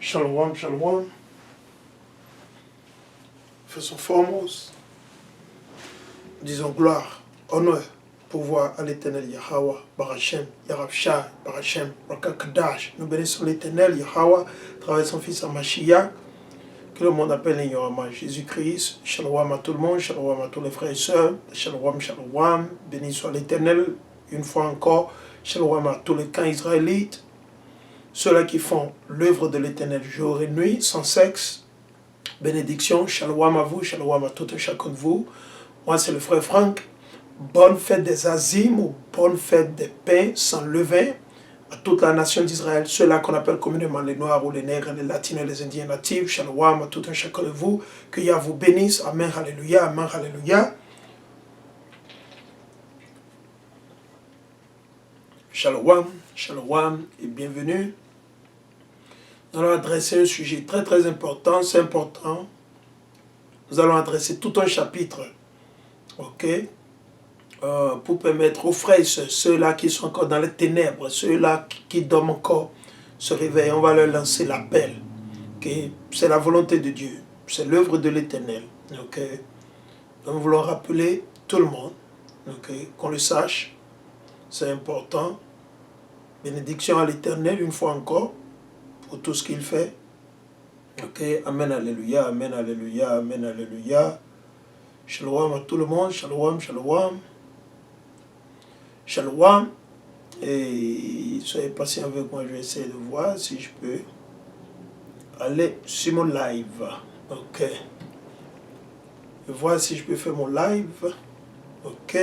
Shalom, shalom. Faisons foremost. Disons gloire, honneur, pouvoir à l'éternel Yahweh, Barachem, Yarabshai, Barachem, Rakakadash. Nous bénissons l'éternel Yahweh, à travers son fils Amashiach, que le monde appelle l'ignorant Jésus-Christ. Shalom à tout le monde, shalom à tous les frères et sœurs. Shalom, shalom. Béni soit l'éternel, une fois encore. Shalom à tous les camps israélites. Ceux-là qui font l'œuvre de l'éternel jour et nuit, sans sexe. Bénédiction, shalom à vous, shalom à tout et chacun de vous. Moi, c'est le frère Franck. Bonne fête des Azimes ou bonne fête des pains sans levain à toute la nation d'Israël. Ceux-là qu'on appelle communément les Noirs ou les Nègres, les Latinos, les Indiens natifs. Shalom à tout et chacun de vous. Que Yah vous bénisse. Amen, alléluia, amen, alléluia. Shalom, shalom et bienvenue. Nous allons adresser un sujet très très important, c'est important. Nous allons adresser tout un chapitre, ok, pour permettre aux frères et sœurs, ceux-là qui sont encore dans les ténèbres, ceux-là qui dorment encore, se réveiller. On va leur lancer l'appel, ok. C'est la volonté de Dieu, c'est l'œuvre de l'Éternel, ok. Donc nous voulons rappeler tout le monde, ok, qu'on le sache, c'est important. Bénédiction à l'Éternel une fois encore, pour tout ce qu'il fait. Ok, amen, alléluia, amen, alléluia, amen, alléluia. Shalom à tout le monde, shalom, shalom. Shalom. Et soyez patient avec moi, je vais essayer de voir si je peux aller sur mon live. Ok. Je vais voir si je peux faire mon live. Ok.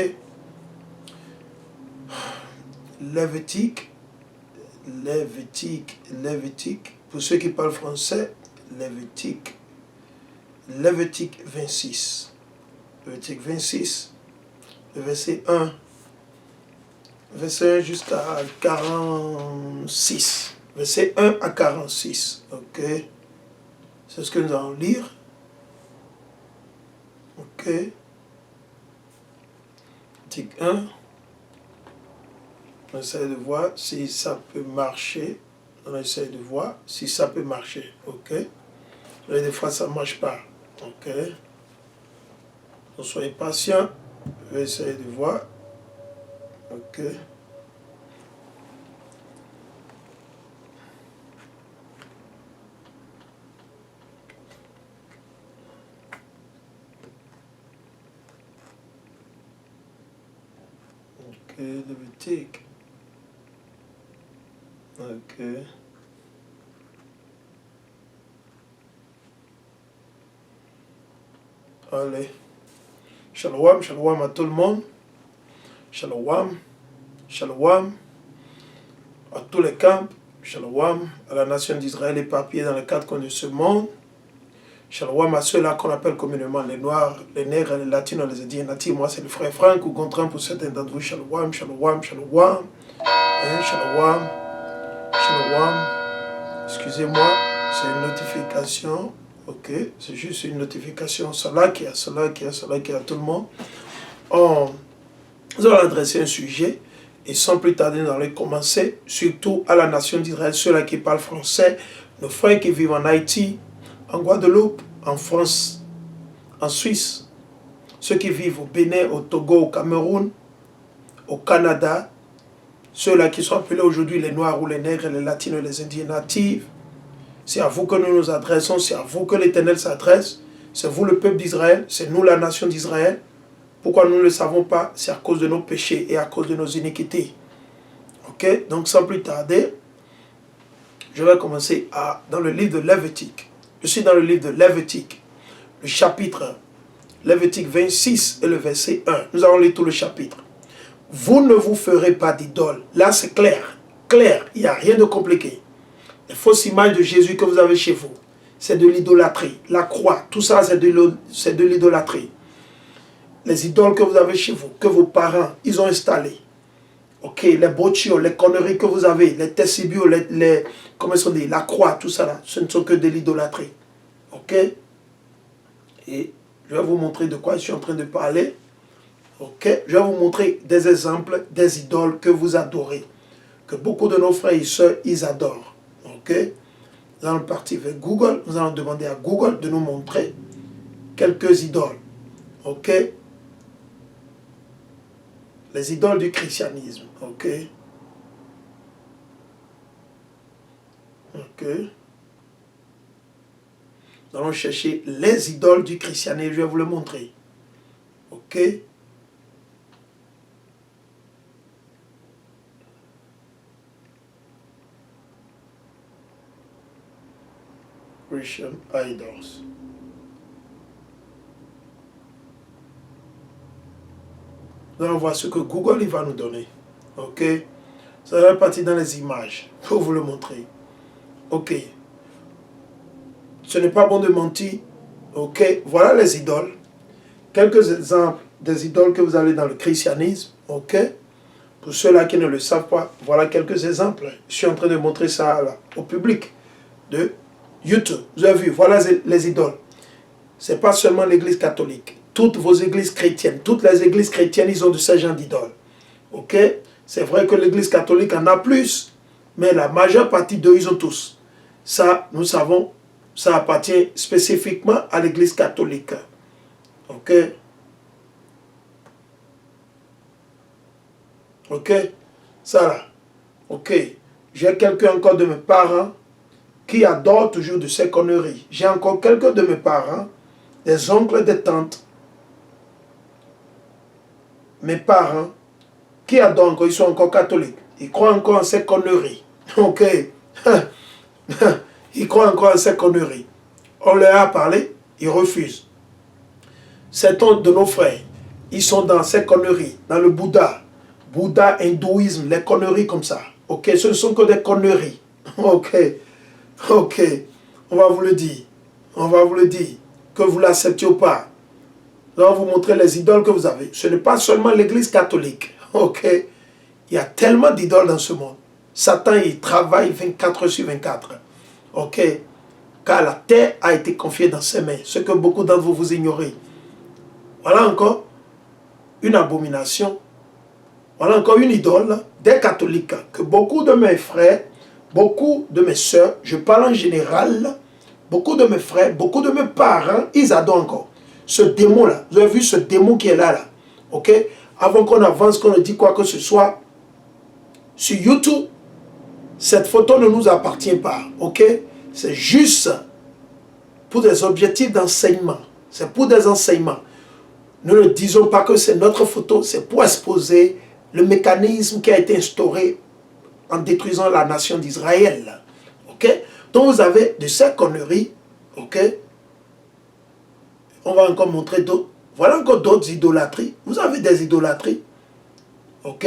Lévitique. Pour ceux qui parlent français, Lévitique 26. Lévitique 26, le verset 1. Verset 1 jusqu'à 46. Verset 1 à 46. Ok. C'est ce que nous allons lire. Ok. Lévitique 1. On essaie de voir si ça peut marcher. On essaie de voir si ça peut marcher. Ok. Et des fois, ça ne marche pas. Ok. Donc, soyez patients. Je vais essayer de voir. Ok. Ok, Lévitique. Ok. Allez. Shalom, shalom à tout le monde. Shalom, shalom à tous les camps. Shalom à la nation d'Israël éparpillée dans les quatre coins de ce monde. Shalom à ceux-là qu'on appelle communément les Noirs, les Nègres, les Latinos, les Indiens natifs. Moi, c'est le frère Franck ou Gontran pour certains d'entre vous. Shalom, shalom, shalom. Shalom, shalom. Excusez-moi, c'est une notification. Ok, c'est juste une notification. Cela qui a tout le monde. Nous allons adresser un sujet et sans plus tarder, nous allons commencer, surtout à la nation d'Israël, ceux-là qui parlent français, nos frères qui vivent en Haïti, en Guadeloupe, en France, en Suisse, ceux qui vivent au Bénin, au Togo, au Cameroun, au Canada, ceux-là qui sont appelés aujourd'hui les Noirs ou les Nègres, les Latinos, les Indiens natifs. C'est à vous que nous nous adressons, c'est à vous que l'Éternel s'adresse. C'est vous le peuple d'Israël, c'est nous la nation d'Israël. Pourquoi nous ne le savons pas? C'est à cause de nos péchés et à cause de nos iniquités. Ok? Donc sans plus tarder, je vais commencer dans le livre de Lévitique. Je suis dans le livre de Lévitique, le chapitre Lévitique 26 et le verset 1. Nous allons lire tout le chapitre. Vous ne vous ferez pas d'idole. Là c'est clair, clair, il n'y a rien de compliqué. Les fausses images de Jésus que vous avez chez vous, c'est de l'idolâtrie. La croix, tout ça, c'est de l'idolâtrie. Les idoles que vous avez chez vous, que vos parents, ils ont installées. Ok, les bochio, les conneries que vous avez, les tessibio, comment ils sont dit, la croix, tout ça là, ce ne sont que de l'idolâtrie. Ok. Et je vais vous montrer de quoi je suis en train de parler. Ok. Je vais vous montrer des exemples des idoles que vous adorez. Que beaucoup de nos frères et sœurs, ils adorent. Ok. Nous allons partir vers Google. Nous allons demander à Google de nous montrer quelques idoles. Ok? Les idoles du christianisme. Ok? Ok? Nous allons chercher les idoles du christianisme. Je vais vous le montrer. Ok? Christian idols. Nous allons voir ce que Google il va nous donner. Ok? Ça va partir dans les images pour vous le montrer. Ok. Ce n'est pas bon de mentir. Ok. Voilà les idoles. Quelques exemples des idoles que vous avez dans le christianisme. Ok. Pour ceux-là qui ne le savent pas, voilà quelques exemples. Je suis en train de montrer ça là, au public de YouTube. Vous avez vu, voilà les idoles. Ce n'est pas seulement l'église catholique. Toutes vos églises chrétiennes, toutes les églises chrétiennes, ils ont de ce genre d'idoles. Ok? C'est vrai que l'église catholique en a plus, mais la majeure partie d'eux, ils ont tous. Ça, nous savons, ça appartient spécifiquement à l'église catholique. Ok? Ok? Ça là. Ok? J'ai quelqu'un encore de mes parents qui adorent toujours de ces conneries. J'ai encore quelques de mes parents, des oncles, des tantes, mes parents, qui adorent encore, ils sont encore catholiques. Ils croient encore en ces conneries. Ok? Ils croient encore en ces conneries. On leur a parlé, ils refusent. Certains de nos frères, ils sont dans ces conneries, dans le Bouddha, hindouisme, les conneries comme ça. Ok? Ce ne sont que des conneries. Ok? Ok? On va vous le dire. On va vous le dire. Que vous l'acceptiez ou pas. Nous allons vous montrer les idoles que vous avez. Ce n'est pas seulement l'église catholique. Ok? Il y a tellement d'idoles dans ce monde. Satan, il travaille 24 sur 24. Ok? Car la terre a été confiée dans ses mains. Ce que beaucoup d'entre vous, vous ignorez. Voilà encore une abomination. Voilà encore une idole des catholiques. Que beaucoup de mes frères, beaucoup de mes soeurs, je parle en général, beaucoup de mes frères, beaucoup de mes parents, ils adorent encore. Ce démon-là, vous avez vu ce démon qui est là, ok? Avant qu'on avance, qu'on ne dise quoi que ce soit, sur YouTube, cette photo ne nous appartient pas, ok? C'est juste pour des objectifs d'enseignement. C'est pour des enseignements. Nous ne disons pas que c'est notre photo, c'est pour exposer le mécanisme qui a été instauré en détruisant la nation d'Israël. Ok? Donc vous avez de ces conneries. Ok? On va encore montrer d'autres. Voilà encore d'autres idolâtries. Vous avez des idolâtries. Ok?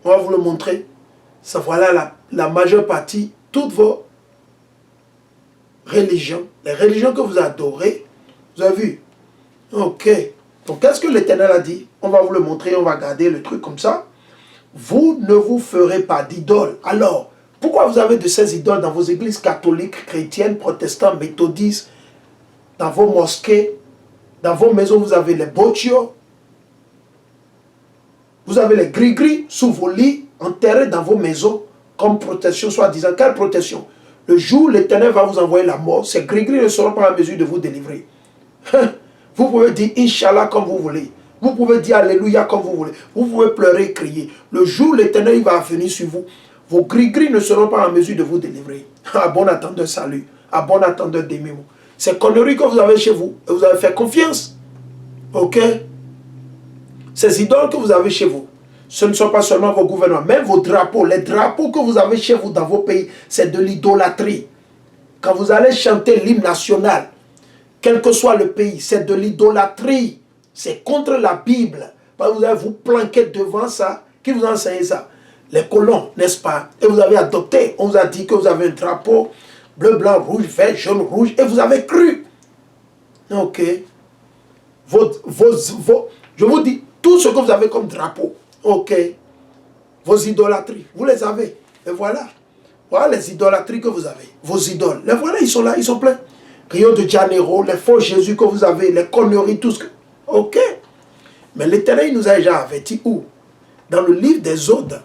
On va vous le montrer. Ça, voilà la majeure partie, toutes vos religions, les religions que vous adorez. Vous avez vu? Ok. Donc qu'est-ce que l'Éternel a dit? On va vous le montrer, on va garder le truc comme ça. Vous ne vous ferez pas d'idole. Alors, pourquoi vous avez de ces idoles dans vos églises catholiques, chrétiennes, protestantes, méthodistes, dans vos mosquées, dans vos maisons, vous avez les boccios, vous avez les gris-gris sous vos lits, enterrés dans vos maisons, comme protection, soi-disant. Quelle protection? Le jour où l'Éternel va vous envoyer la mort, ces gris-gris ne seront pas en mesure de vous délivrer. Vous pouvez dire Inch'Allah comme vous voulez. Vous pouvez dire Alléluia comme vous voulez. Vous pouvez pleurer et crier. Le jour où l'Éternel va venir sur vous, vos gris-gris ne seront pas en mesure de vous délivrer. À bon attendeur, salut. À bon attendeur, démimo. Ces conneries que vous avez chez vous, et vous avez fait confiance. Ok? Ces idoles que vous avez chez vous, ce ne sont pas seulement vos gouvernements, même vos drapeaux. Les drapeaux que vous avez chez vous dans vos pays, c'est de l'idolâtrie. Quand vous allez chanter l'hymne national, quel que soit le pays, c'est de l'idolâtrie. C'est contre la Bible. Vous allez vous planquer devant ça. Qui vous a enseigné ça? Les colons, n'est-ce pas? Et vous avez adopté. On vous a dit que vous avez un drapeau bleu, blanc, rouge, vert, jaune, rouge. Et vous avez cru. Ok. Je vous dis, tout ce que vous avez comme drapeau. Ok. Vos idolâtries, vous les avez. Et voilà. Voilà les idolâtries que vous avez. Vos idoles. Les voilà, ils sont là, ils sont pleins. Rio de Janeiro, les faux Jésus que vous avez, les conneries, tout ce que... Ok. Mais l'Éternel nous a déjà averti où? Dans le livre des Odes.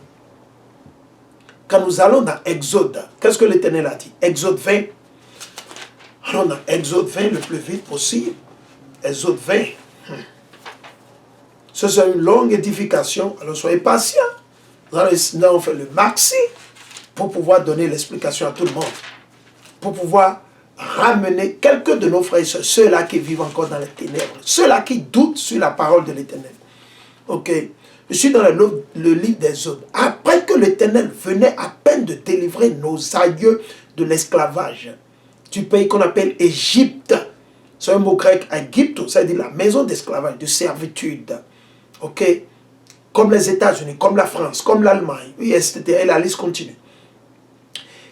Quand nous allons dans Exode, qu'est-ce que l'Éternel a dit? Exode 20. Allons dans Exode 20 le plus vite possible. Exode 20. Ce sera une longue édification. Alors soyez patients. Nous allons faire le maxi pour pouvoir donner l'explication à tout le monde. Pour pouvoir ramener quelques de nos frères et sœurs, ceux-là qui vivent encore dans les ténèbres, ceux-là qui doutent sur la parole de l'Éternel. Ok. Je suis dans le livre d'Exode. Après que l'Éternel venait à peine de délivrer nos aïeux de l'esclavage, du pays qu'on appelle Égypte. C'est un mot grec, Égypte, ça veut dire la maison d'esclavage, de servitude. Ok? Comme les États-Unis, comme la France, comme l'Allemagne, etc. Et la liste continue.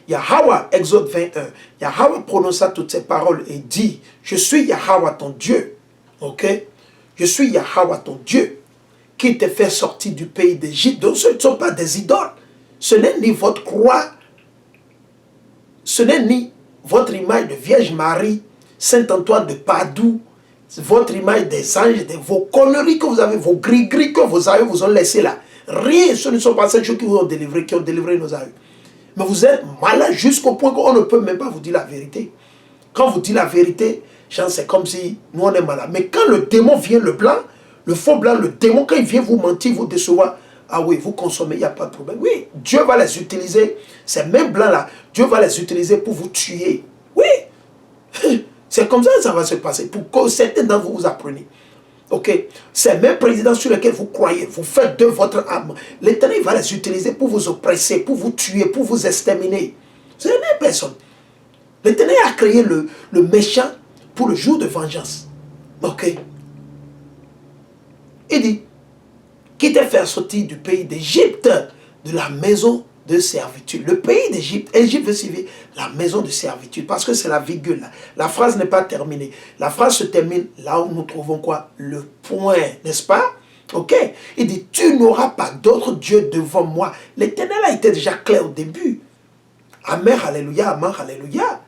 Yahweh, Exode 21, Yahweh prononça toutes ces paroles et dit, je suis Yahweh ton Dieu. Ok? Je suis Yahweh ton Dieu qui te fait sortir du pays d'Égypte. Donc ce ne sont pas des idoles. Ce n'est ni votre croix, ce n'est ni votre image de Vierge Marie, Saint-Antoine de Padoue, votre image des anges, vos conneries que vous avez, vos gris-gris que vos aïeux vous ont laissé là. Rien, ce ne sont pas ces choses qui vous ont délivré, qui ont délivré nos aïeux. Mais vous êtes malade jusqu'au point qu'on ne peut même pas vous dire la vérité. Quand vous dites la vérité, c'est comme si nous on est malade. Mais quand le démon vient, le blanc, le faux blanc, le démon, quand il vient vous mentir, vous décevoir, ah oui, vous consommez, il n'y a pas de problème. Oui, Dieu va les utiliser, ces mêmes blancs-là, Dieu va les utiliser pour vous tuer. Oui, c'est comme ça que ça va se passer, pour que certains d'entre vous appreniez. Ok, ces mêmes présidents sur lesquels vous croyez, vous faites de votre âme, l'Éternel va les utiliser pour vous oppresser, pour vous tuer, pour vous exterminer. C'est la même personne. L'Éternel a créé le méchant pour le jour de vengeance. Ok. Il dit, qui t'a fait sortir du pays d'Égypte, de la maison de servitude. Le pays d'Égypte, Égypte veut signifier la maison de servitude, parce que c'est la virgule. La phrase n'est pas terminée. La phrase se termine là où nous trouvons quoi? Le point, n'est-ce pas? Ok. Il dit, tu n'auras pas d'autre Dieu devant moi. L'Éternel a été déjà clair au début. Amen, alléluia, amen, alléluia.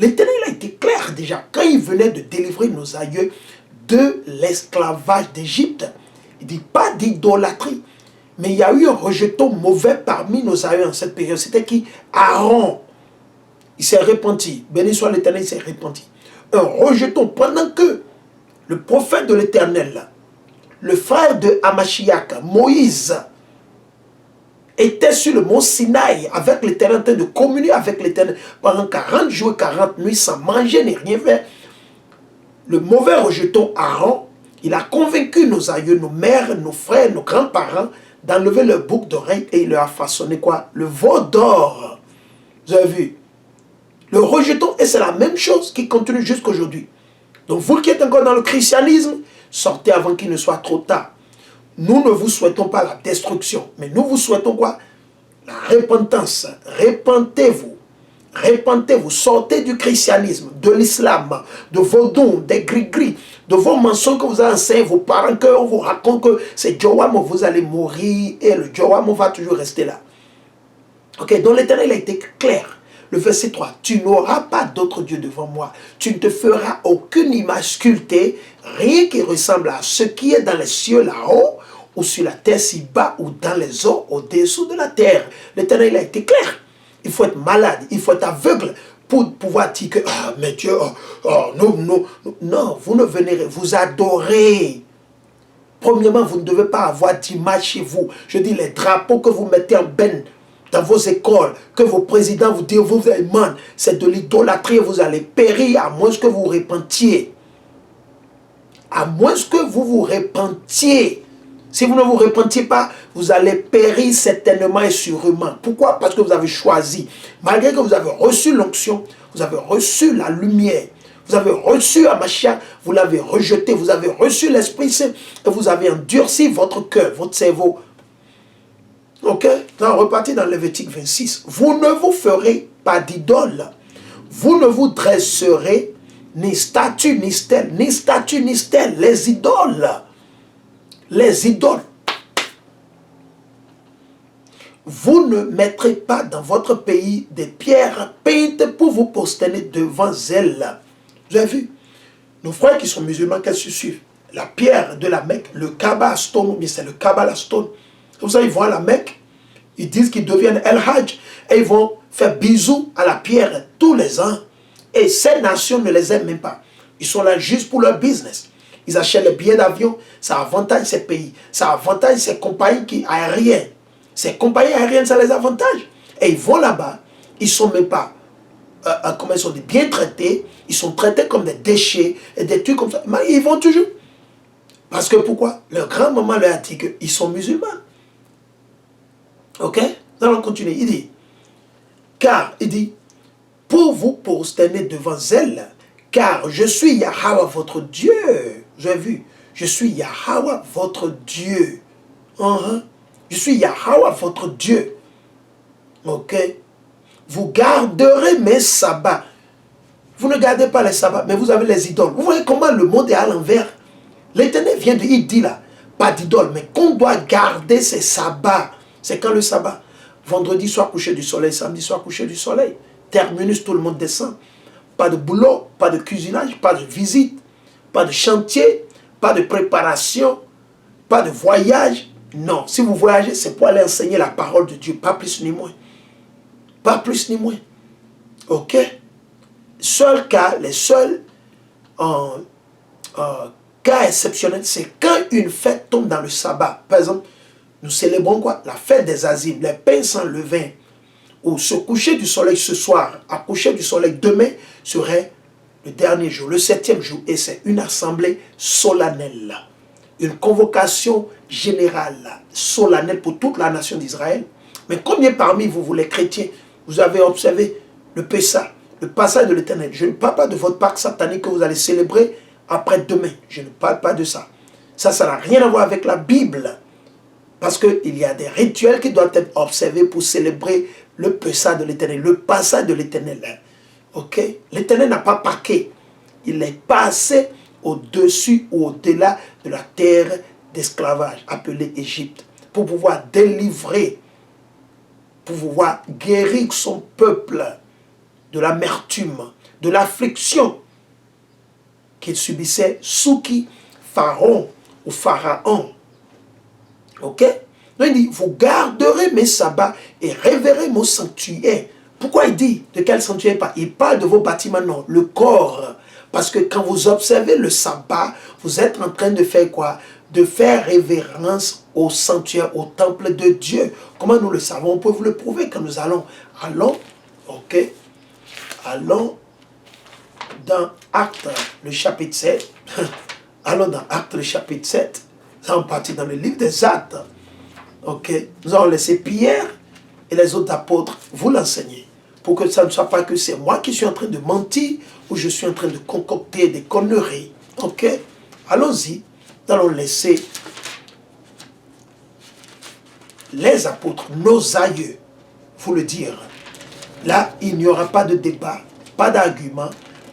L'Éternel a été clair déjà quand il venait de délivrer nos aïeux de l'esclavage d'Égypte. Il dit pas d'idolâtrie. Mais il y a eu un rejeton mauvais parmi nos aïeux en cette période. C'était qui? Aaron. Il s'est repenti. Béni soit l'Éternel, il s'est repenti. Un rejeton pendant que le prophète de l'Éternel, le frère de Hamashiach, Moïse, était sur le mont Sinaï avec l'Éternel, en train de communier avec l'Éternel pendant 40 jours et 40 nuits sans manger ni rien faire. Le mauvais rejeton Aaron, il a convaincu nos aïeux, nos mères, nos frères, nos grands-parents d'enlever leur boucle d'oreille et il leur a façonné quoi? Le veau d'or. Vous avez vu? Le rejeton, et c'est la même chose qui continue jusqu'aujourd'hui. Donc vous qui êtes encore dans le christianisme, sortez avant qu'il ne soit trop tard. Nous ne vous souhaitons pas la destruction, mais nous vous souhaitons quoi? La repentance. Repentez-vous. Repentez-vous, sortez du christianisme, de l'islam, de vos dons, des gris-gris, de vos mensonges que vous avez enseigné, vos parents, qu'on vous raconte que c'est Joam, vous allez mourir et le Joam va toujours rester là. Ok, donc l'Éternel a été clair. Le verset 3, tu n'auras pas d'autre Dieu devant moi. Tu ne te feras aucune image sculptée, rien qui ressemble à ce qui est dans les cieux là-haut, ou sur la terre si bas, ou dans les eaux au-dessous de la terre. L'Éternel a été clair. Il faut être malade, il faut être aveugle pour pouvoir dire que, ah, mais Dieu, non, vous ne vénérez, vous adorez. Premièrement, vous ne devez pas avoir d'image chez vous. Je dis, les drapeaux que vous mettez en benne dans vos écoles, que vos présidents vous disent, vous man, c'est de l'idolâtrie, vous allez périr à moins que vous vous repentiez. À moins que vous vous repentiez. Si vous ne vous repentiez pas, vous allez périr certainement et sûrement. Pourquoi? Parce que vous avez choisi. Malgré que vous avez reçu l'onction, vous avez reçu la lumière, vous avez reçu Hamashiach, vous l'avez rejeté, vous avez reçu l'Esprit Saint et vous avez endurci votre cœur, votre cerveau. Ok? On repartit dans Lévitique 26. Vous ne vous ferez pas d'idole. Vous ne vous dresserez ni statue ni stèle, ni statue ni stèle. Les idoles. Les idoles. Vous ne mettrez pas dans votre pays des pierres peintes pour vous prosterner devant elles. Vous avez vu? Nos frères qui sont musulmans, qu'est-ce qu'ils suivent? La pierre de la Mecque, le Kaaba Stone, mais c'est le Kabbalah Stone. Comme ça, ils vont à la Mecque, Ils disent qu'ils deviennent El Hajj et ils vont faire bisous à la pierre tous les ans. Et ces nations ne les aiment même pas. Ils sont là juste pour leur business. Ils achètent les billets d'avion, ça avantage ces pays, ça avantage ces compagnies aériennes. Ces compagnies aériennes, ça les avantage. Et ils vont là-bas, ils ne sont même pas, comment ils sont bien traités, ils sont traités comme des déchets et des trucs comme ça. Mais ils vont toujours. Parce que pourquoi? Leur grand-maman leur a dit qu'ils sont musulmans. Ok? Nous allons continuer. Il dit, car, il dit, pour vous prosterner devant elle, car je suis Yahweh votre Dieu. Vous avez vu? Je suis Yahweh votre Dieu. Je suis Yahweh votre Dieu. Ok? Vous garderez mes sabbats. Vous ne gardez pas les sabbats, mais vous avez les idoles. Vous voyez comment le monde est à l'envers? L'Éternel vient de dire là, pas d'idole, mais qu'on doit garder ses sabbats. C'est quand le sabbat? Vendredi soir coucher du soleil, samedi soir coucher du soleil. Terminus, tout le monde descend. Pas de boulot, pas de cuisinage, pas de visite, pas de chantier, pas de préparation, pas de voyage. Non, si vous voyagez, c'est pour aller enseigner la parole de Dieu, pas plus ni moins. Pas plus ni moins. Ok? Seul cas, les seuls cas exceptionnels, c'est quand une fête tombe dans le sabbat. Par exemple, nous célébrons quoi? La fête des Azimes, les pains sans levain. Ou se coucher du soleil ce soir, à coucher du soleil demain, serait le dernier jour, le 7e jour. Et c'est une assemblée solennelle. Une convocation générale, solennelle pour toute la nation d'Israël. Mais combien parmi vous, les chrétiens, vous avez observé le Pessah, le passage de l'Éternel? Je ne parle pas de votre Pâque satanique que vous allez célébrer après-demain. Je ne parle pas de ça. Ça n'a rien à voir avec la Bible. Parce qu'il y a des rituels qui doivent être observés pour célébrer le Pessah de l'Éternel, le passage de l'Éternel. Ok? L'Éternel n'a pas paqué. Il est passé au-dessus ou au-delà de la terre d'esclavage appelée Égypte pour pouvoir délivrer, pour pouvoir guérir son peuple de l'amertume, de l'affliction qu'il subissait sous qui? Pharaon ou Pharaon. Ok? Donc il dit, vous garderez mes sabbats et révérez mon sanctuaire. Pourquoi il dit de quel sanctuaire il parle? Il parle de vos bâtiments, non, le corps. Parce que quand vous observez le sabbat, vous êtes en train de faire quoi? De faire révérence au sanctuaire, au temple de Dieu. Comment nous le savons? On peut vous le prouver quand nous allons. Ok? Allons dans Actes, le chapitre 7. Allons dans Actes, le chapitre 7. Nous allons partir dans le livre des Actes. Ok? Nous allons laisser Pierre et les autres apôtres vous l'enseigner. Pour que ça ne soit pas que c'est moi qui suis en train de mentir ou je suis en train de concocter des conneries. Ok? Allons-y. Nous allons laisser les apôtres, nos aïeux, vous le dire. Là, il n'y aura pas de débat, pas d'argument,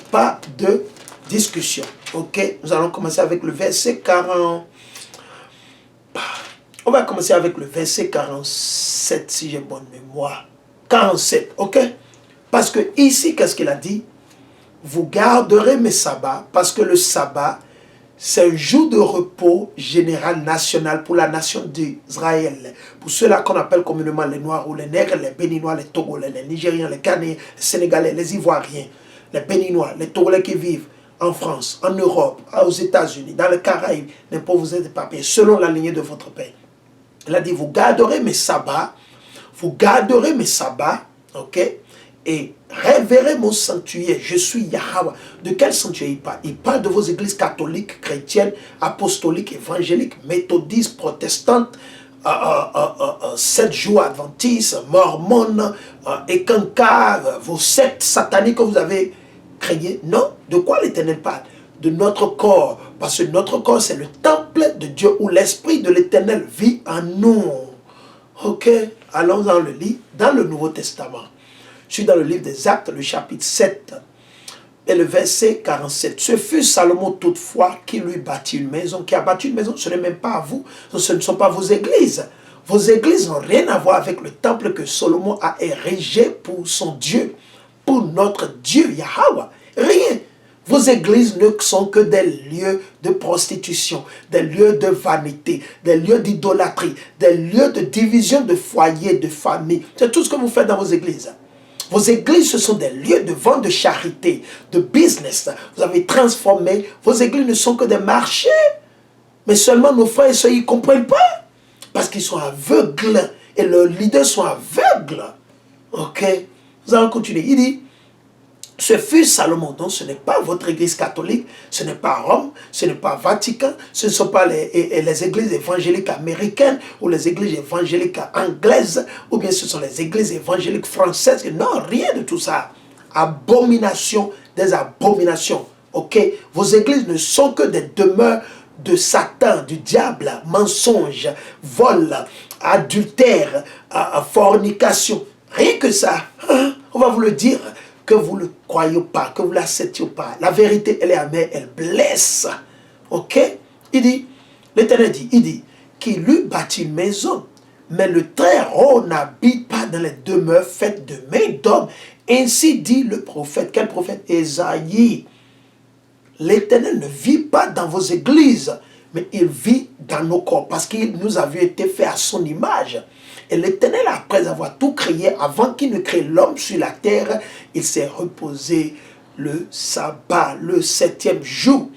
pas de discussion. Ok? Nous allons commencer avec le verset 40. On va commencer avec le verset 47, si j'ai bonne mémoire. 47, ok? Parce que ici, qu'est-ce qu'il a dit? Vous garderez mes sabbats, parce que le sabbat, c'est un jour de repos général national pour la nation d'Israël. Pour ceux-là qu'on appelle communément les Noirs ou les Nègres, les Béninois, les Togolais, les Nigériens, les Ghanéens, les Sénégalais, les Ivoiriens, les Béninois, les Togolais qui vivent en France, en Europe, aux États-Unis, dans les Caraïbes, n'importe où vous êtes éparpillés, selon la lignée de votre père. Il a dit, vous garderez mes sabbats, ok, et révérez mon sanctuaire. Je suis Yahweh. De quel sanctuaire il parle? Il parle de vos églises catholiques, chrétiennes, apostoliques, évangéliques, méthodistes, protestantes, 7 jours adventistes, mormones, Ekankar, vos sectes sataniques que vous avez créées. Non, de quoi l'Éternel parle? De notre corps, parce que notre corps c'est le temple de Dieu où l'Esprit de l'Éternel vit en nous. Ok, allons dans le livre, dans le Nouveau Testament. Je suis dans le livre des Actes, le chapitre 7, et le verset 47. Ce fut Salomon toutefois qui lui bâtit une maison, qui a bâti une maison, ce n'est même pas à vous, ce ne sont pas vos églises. Vos églises n'ont rien à voir avec le temple que Salomon a érigé pour son Dieu, pour notre Dieu, Yahweh. Rien. Vos églises ne sont que des lieux de prostitution, des lieux de vanité, des lieux d'idolâtrie, des lieux de division de foyers, de familles. C'est tout ce que vous faites dans vos églises. Vos églises, ce sont des lieux de vente de charité, de business. Vous avez transformé. Vos églises ne sont que des marchés. Mais seulement nos frères et sœurs, ils ne comprennent pas. Parce qu'ils sont aveugles. Et leurs leaders sont aveugles. Ok? Nous allons continuer. Il dit, ce fut Salomon. Donc ce n'est pas votre église catholique, ce n'est pas Rome, ce n'est pas Vatican, ce ne sont pas les églises évangéliques américaines ou les églises évangéliques anglaises, ou bien ce sont les églises évangéliques françaises. Non, rien de tout ça. Abomination des abominations. Ok? Vos églises ne sont que des demeures de Satan, du diable, mensonge, vol, adultère, fornication. Rien que ça. Hein? On va vous le dire. Que vous ne le croyez pas, que vous ne l'acceptiez pas. La vérité, elle est amère, elle blesse. Ok? Il dit, l'Éternel dit, il dit, qu'il lui bâtit une maison, mais le Très-Haut n'habite pas dans les demeures faites de main d'homme. Ainsi dit le prophète. Quel prophète? Ésaïe. L'Éternel ne vit pas dans vos églises, mais il vit dans nos corps, parce qu'il nous avait été fait à son image. Et l'Éternel, après avoir tout créé, avant qu'il ne crée l'homme sur la terre, il s'est reposé le sabbat, le 7e jour.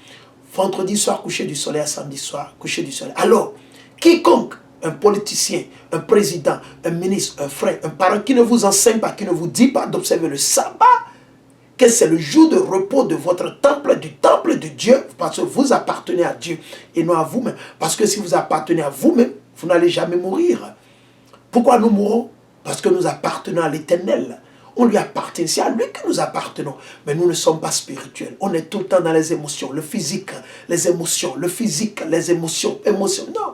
Vendredi soir, coucher du soleil, à samedi soir, coucher du soleil. Alors, quiconque, un politicien, un président, un ministre, un frère, un parent, qui ne vous enseigne pas, qui ne vous dit pas d'observer le sabbat, que c'est le jour de repos de votre temple, du temple de Dieu, parce que vous appartenez à Dieu et non à vous-même. Parce que si vous appartenez à vous-même, vous n'allez jamais mourir. Pourquoi nous mourons? Parce que nous appartenons à l'Éternel. On lui appartient, c'est à lui que nous appartenons. Mais nous ne sommes pas spirituels. On est tout le temps dans les émotions, le physique, les émotions, le physique, les émotions. Non.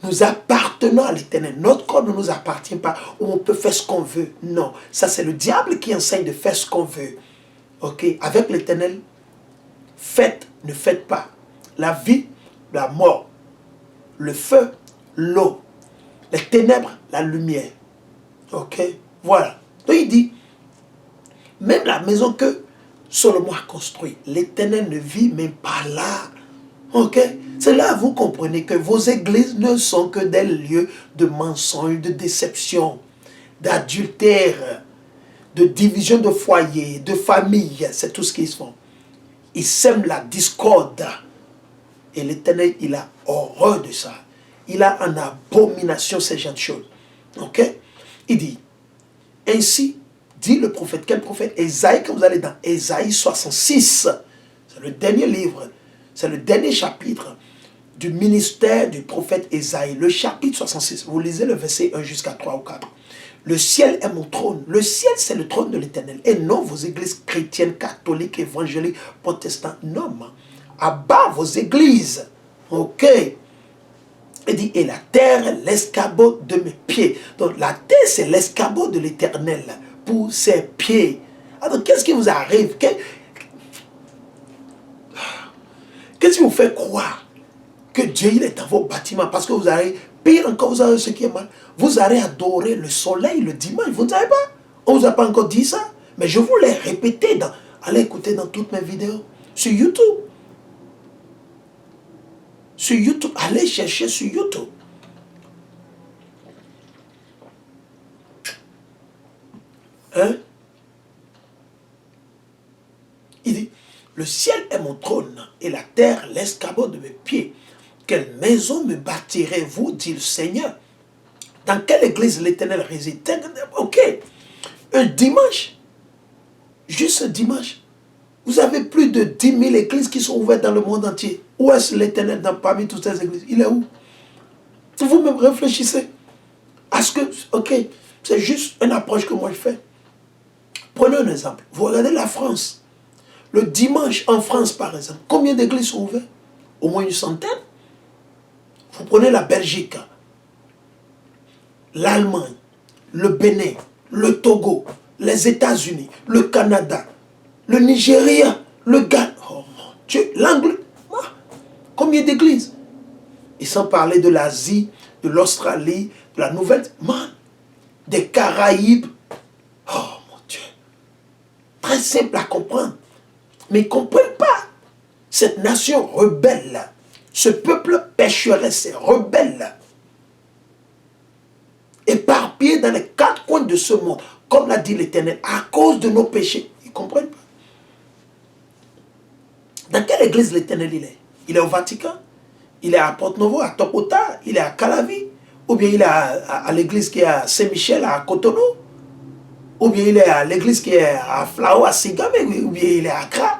Nous appartenons à l'Éternel. Notre corps ne nous appartient pas où on peut faire ce qu'on veut. Non. Ça, c'est le diable qui enseigne de faire ce qu'on veut. Ok? Avec l'Éternel, faites, ne faites pas. La vie, la mort, le feu, l'eau. Les ténèbres, la lumière. Ok? Voilà. Donc il dit, même la maison que Salomon a construite, l'Éternel ne vit même pas là. Ok? C'est là vous comprenez que vos églises ne sont que des lieux de mensonges, de déception, d'adultère, de division de foyer, de famille. C'est tout ce qu'ils font. Ils sèment la discorde. Et l'Éternel, il a horreur de ça. Il a en abomination ces gens de choses. Ok? Il dit, ainsi dit le prophète. Quel prophète? Ésaïe, quand vous allez dans Ésaïe 66, c'est le dernier livre, c'est le dernier chapitre du ministère du prophète Ésaïe. Le chapitre 66, vous lisez le verset 1 jusqu'à 3 ou 4. Le ciel est mon trône. Le ciel, c'est le trône de l'Éternel. Et non vos églises chrétiennes, catholiques, évangéliques, protestantes. Non, abat vos églises. Ok? Il dit, et la terre, l'escabeau de mes pieds. Donc la terre, c'est l'escabeau de l'Éternel pour ses pieds. Alors qu'est-ce qui vous arrive? Qu'est-ce qui vous fait croire que Dieu il est dans vos bâtiments? Parce que vous allez, pire encore, vous avez ce qui est mal. Vous allez adorer le soleil le dimanche. Vous ne savez pas? On ne vous a pas encore dit ça? Mais je vous l'ai répété. Allez écouter dans toutes mes vidéos. Sur YouTube. Sur YouTube, allez chercher sur YouTube. Hein? Il dit, le ciel est mon trône et la terre l'escabeau de mes pieds. Quelle maison me bâtirez-vous, dit le Seigneur? Dans quelle église l'Éternel réside? Ok. Un dimanche, juste un dimanche, vous avez plus de 10 000 églises qui sont ouvertes dans le monde entier. Où est-ce l'Éternel parmi toutes ces églises? Il est où? Vous-même réfléchissez. Est-ce que, ok, c'est juste une approche que moi je fais. Prenez un exemple. Vous regardez la France. Le dimanche en France, par exemple, combien d'églises sont ouvertes? Au moins une centaine. Vous prenez la Belgique, l'Allemagne, le Bénin, le Togo, les États-Unis, le Canada, le Nigeria, le Ghana. Oh mon Dieu, l'Anglais. Combien d'églises? Et sans parler de l'Asie, de l'Australie, de la Nouvelle, des Caraïbes. Oh mon Dieu. Très simple à comprendre. Mais ils ne comprennent pas. Cette nation rebelle, ce peuple pécheresse, rebelle, éparpillé dans les quatre coins de ce monde, comme l'a dit l'Éternel, à cause de nos péchés. Ils ne comprennent pas. Dans quelle église l'Éternel il est? Il est au Vatican? Il est à Porto-Novo, à Topota? Il est à Calavi? Ou bien il est à l'église qui est à Saint-Michel, à Cotonou? Ou bien il est à l'église qui est à Flao, à Sigame? Ou bien il est à Accra?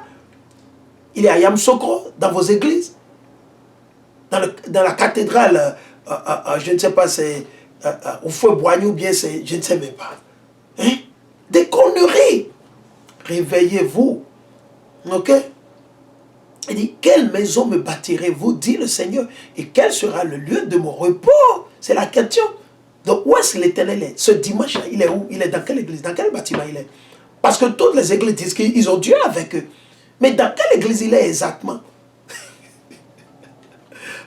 Il est à Yamsokro, dans vos églises? Dans la cathédrale, je ne sais pas, c'est au Fouet-Boigny ou bien c'est, je ne sais même pas. Hein? Des conneries. Réveillez-vous. Ok? Il dit, quelle maison me bâtirez-vous, dit le Seigneur, et quel sera le lieu de mon repos? C'est la question. Donc, où est-ce que l'Éternel est? Ce dimanche, il est où? Il est dans quelle église? Dans quel bâtiment il est? Parce que toutes les églises disent qu'ils ont Dieu avec eux. Mais dans quelle église il est exactement?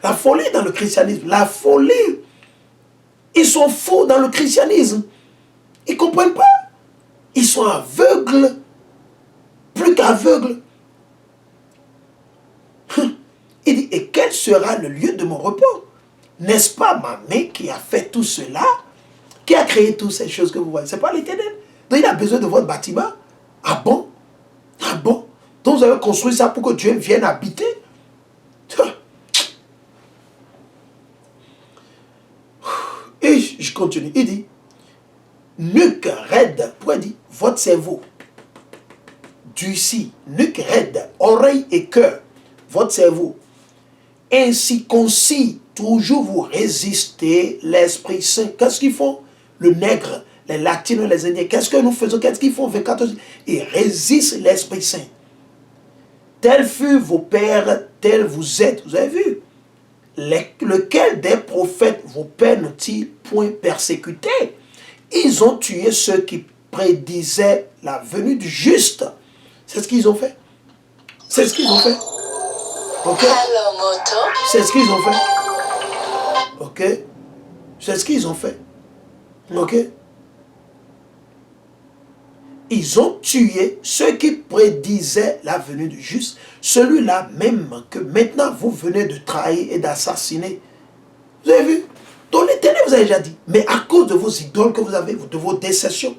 La folie dans le christianisme. La folie. Ils sont fous dans le christianisme. Ils ne comprennent pas. Ils sont aveugles. Plus qu'aveugles. Il dit, et quel sera le lieu de mon repos? N'est-ce pas ma main qui a fait tout cela? Qui a créé toutes ces choses que vous voyez? Ce n'est pas l'Éternel. Donc il a besoin de votre bâtiment. Ah bon? Ah bon? Donc vous avez construit ça pour que Dieu vienne habiter? Et je continue. Il dit, nuque raide, pourquoi il dit, votre cerveau, durci, nuque raide, oreille et cœur, votre cerveau, ainsi concis, toujours vous résistez l'Esprit Saint. Qu'est-ce qu'ils font? Le nègre, les latinos, les indiens, qu'est-ce que nous faisons? Qu'est-ce qu'ils font? 24 heures. Ils résistent l'Esprit Saint. Tels furent vos pères, tels vous êtes. Vous avez vu? Lequel des prophètes vos pères n'ont-ils point persécuté? Ils ont tué ceux qui prédisaient la venue du juste. C'est ce qu'ils ont fait. C'est ce qu'ils ont fait. Ok? C'est ce qu'ils ont fait. Ok? C'est ce qu'ils ont fait. Ok? Ils ont tué ceux qui prédisaient la venue du juste, celui-là même que maintenant vous venez de trahir et d'assassiner. Vous avez vu? Donc l'Éternel vous a déjà dit, mais à cause de vos idoles que vous avez, de vos déceptions,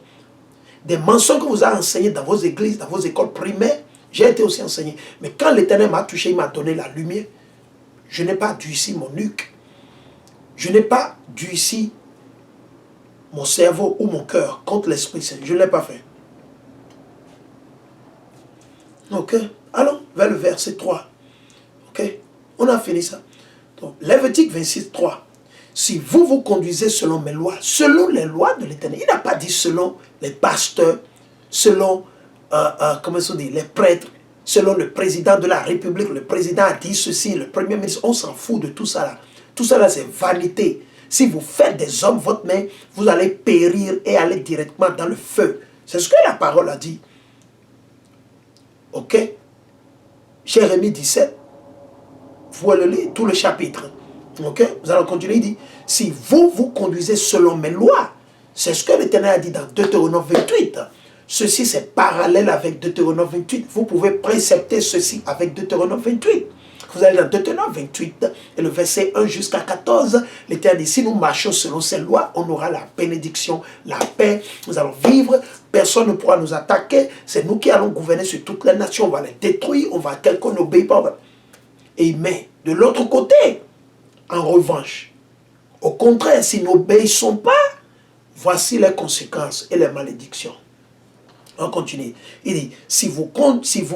des mensonges que vous avez enseignés dans vos églises, dans vos écoles primaires, j'ai été aussi enseigné. Mais quand l'Éternel m'a touché, il m'a donné la lumière. Je n'ai pas durci mon nuque. Je n'ai pas durci mon cerveau ou mon cœur contre l'Esprit Saint. Je ne l'ai pas fait. Ok, allons vers le verset 3. Ok, on a fini ça. Donc, Lévitique 26, 3. Si vous vous conduisez selon mes lois, selon les lois de l'Éternel, il n'a pas dit selon les pasteurs, selon, comment on dit, les prêtres, selon le président de la République, le président a dit ceci, le premier ministre, on s'en fout de tout ça là. Tout ça là, c'est vanité. Si vous faites des hommes votre main, vous allez périr et aller directement dans le feu. C'est ce que la parole a dit. Ok? Jérémie 17. Vous allez lire tout le chapitre. Ok? Vous allez continuer. Il dit, si vous vous conduisez selon mes lois, c'est ce que l'Éternel a dit dans Deutéronome 28. Ceci, c'est parallèle avec Deutéronome 28. Vous pouvez précepter ceci avec Deutéronome 28. Vous allez dans Deutéronome 28, et le verset 1 jusqu'à 14. L'Éternel dit, si nous marchons selon ces lois, on aura la bénédiction, la paix. Nous allons vivre. Personne ne pourra nous attaquer. C'est nous qui allons gouverner sur toutes les nations. On va les détruire. On va, quelqu'un n'obéit pas. Et mais, de l'autre côté, en revanche, au contraire, si nous n'obéissons pas, voici les conséquences et les malédictions. On continue. Il dit, si vous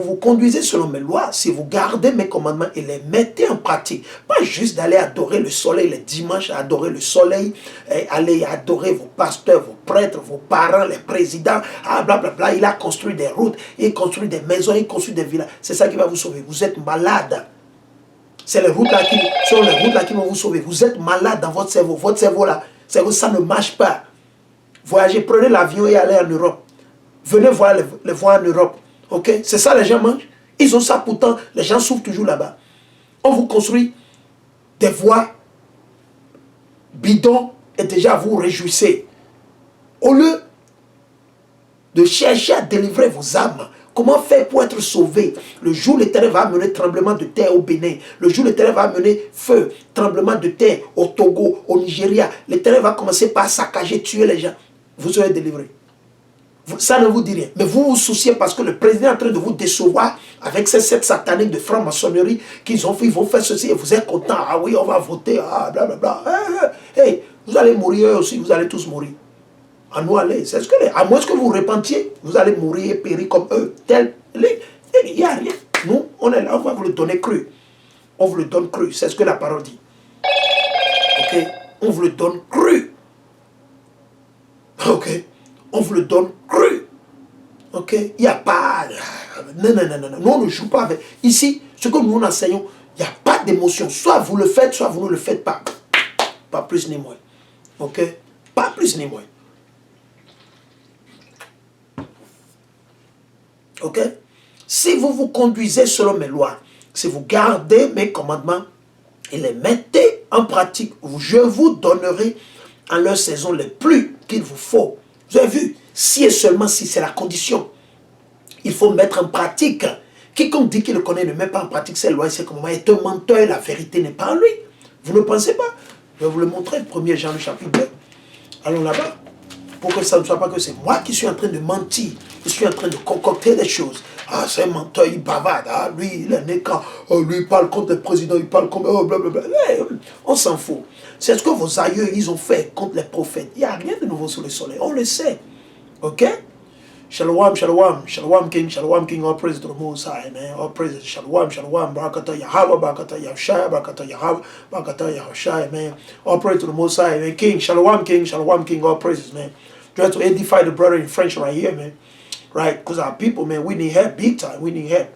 vous conduisez selon mes lois, si vous gardez mes commandements et les mettez en pratique, pas juste d'aller adorer le soleil les dimanches, adorer le soleil, et aller adorer vos pasteurs, vos prêtres, vos parents, les présidents, blablabla. Il a construit des routes, il construit des maisons, il construit des villas. C'est ça qui va vous sauver. Vous êtes malade. C'est les routes là qui vont vous sauver. Vous êtes malade dans votre cerveau. Votre cerveau là, ça ne marche pas. Voyagez, prenez l'avion et allez en Europe. Venez voir les voies en Europe. Ok? C'est ça les gens mangent. Ils ont ça pourtant. Les gens souffrent toujours là-bas. On vous construit des voies bidons et déjà vous réjouissez. Au lieu de chercher à délivrer vos âmes, Comment faire pour être sauvé? Le jour où l'Éternel va amener tremblement de terre au Bénin, le jour où l'Éternel va amener feu, tremblement de terre au Togo, au Nigeria, l'Éternel va commencer par saccager, tuer les gens. Vous serez délivrés. Ça ne vous dit rien. Mais vous vous souciez parce que le président est en train de vous décevoir avec ces sectes sataniques de franc-maçonnerie qu'ils ont fait, ils vont faire ceci et vous êtes content. Ah oui, on va voter, ah blablabla. Hey, vous allez mourir eux aussi, vous allez tous mourir. À nous aller. C'est ce que à moins que vous repentiez, vous allez mourir et périr comme eux. Il n'y a rien. Nous, on est là, on va vous le donner cru. On vous le donne cru. C'est ce que la parole dit. Ok? On vous le donne cru. Ok? On vous le donne cru. Ok? Il n'y a pas... Non, non, non, non, non. Nous, on ne joue pas avec... Ici, ce que nous enseignons, il n'y a pas d'émotion. Soit vous le faites, soit vous ne le faites pas. Pas plus ni moins. Ok? Pas plus ni moins. Ok? Si vous vous conduisez selon mes lois, si vous gardez mes commandements et les mettez en pratique, je vous donnerai en leur saison les pluies qu'il vous faut. Vous avez vu? Si et seulement si c'est la condition. Il faut mettre en pratique. Quiconque dit qu'il le connaît ne met pas en pratique ses lois et ses commandements est un menteur et la vérité n'est pas en lui. Vous ne pensez pas? Je vais vous le montrer, 1er Jean, le chapitre 2. Allons là-bas. Pour que ça ne soit pas que c'est moi qui suis en train de mentir. Je suis en train de concocter des choses. Ah, c'est un menteur, il bavarde. Ah, lui, il est né quand. Oh, lui, il parle contre le président, il parle comme. Oh, blablabla. Hey, on s'en fout. C'est ce que vos aïeux, ils ont fait contre les prophètes. Il n'y a rien de nouveau sous le soleil. On le sait. Ok? Shalom, shalom, shalom king, all praise to the Most High, man. All praise, shalom, shalom, barakata Yahweh, barakata Yahushua, barakata Yahweh, barakata Yahushua, man. All praise to the Most High, man. King, all praises, man. Try to edify the brother in French right here, man. Right? Because our people, man, we need help, big time, we need help.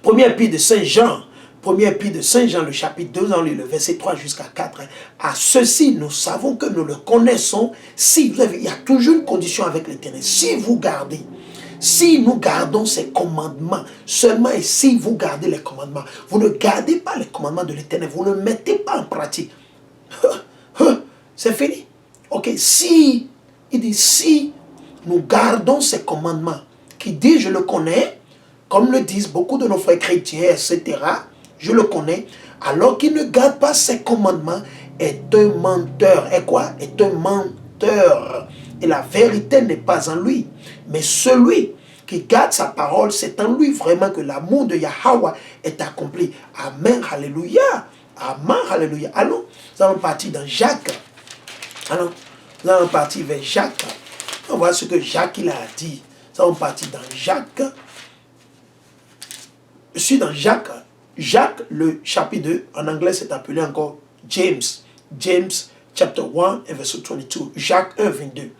Premier épître de Saint Jean, premier épître de Saint Jean, le chapitre 2, on lit le verset 3 jusqu'à 4. À ceci, nous savons que nous le connaissons. Si vous avez, il y a toujours une condition avec l'Éternel. Si vous gardez, si nous gardons ses commandements, seulement et si vous gardez les commandements, vous ne gardez pas les commandements de l'Éternel, vous ne mettez pas en pratique. C'est fini. Ok, si, il dit, si nous gardons ses commandements, qui dit, je le connais, comme le disent beaucoup de nos frères chrétiens, etc., je le connais, alors qu'il ne garde pas ses commandements, est un menteur. Et quoi? Est un menteur. Et la vérité n'est pas en lui. Mais celui qui garde sa parole, c'est en lui vraiment que l'amour de Yahweh est accompli. Amen, alléluia. Amen, alléluia. Allons, nous allons partir dans Jacques. Allons, nous allons partir vers Jacques. On voit ce que Jacques il a dit. Nous allons partir dans Jacques. Je suis dans Jacques. Jacques, le chapitre 2, en anglais c'est appelé encore James. James, chapter 1, verset 22. Jacques 1, 22.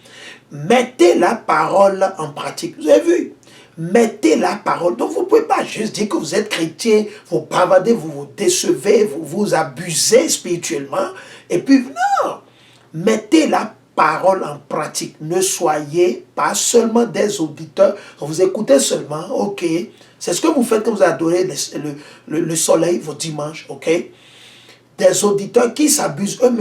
Mettez la parole en pratique. Vous avez vu? Mettez la parole. Donc vous ne pouvez pas juste dire que vous êtes chrétien, vous bavardez, vous vous décevez, vous vous abusez spirituellement. Et puis, non! Mettez la parole en pratique. Ne soyez pas seulement des auditeurs. Vous écoutez seulement, ok. C'est ce que vous faites quand vous adorez le soleil vos dimanches, ok? Des auditeurs qui s'abusent eux-mêmes.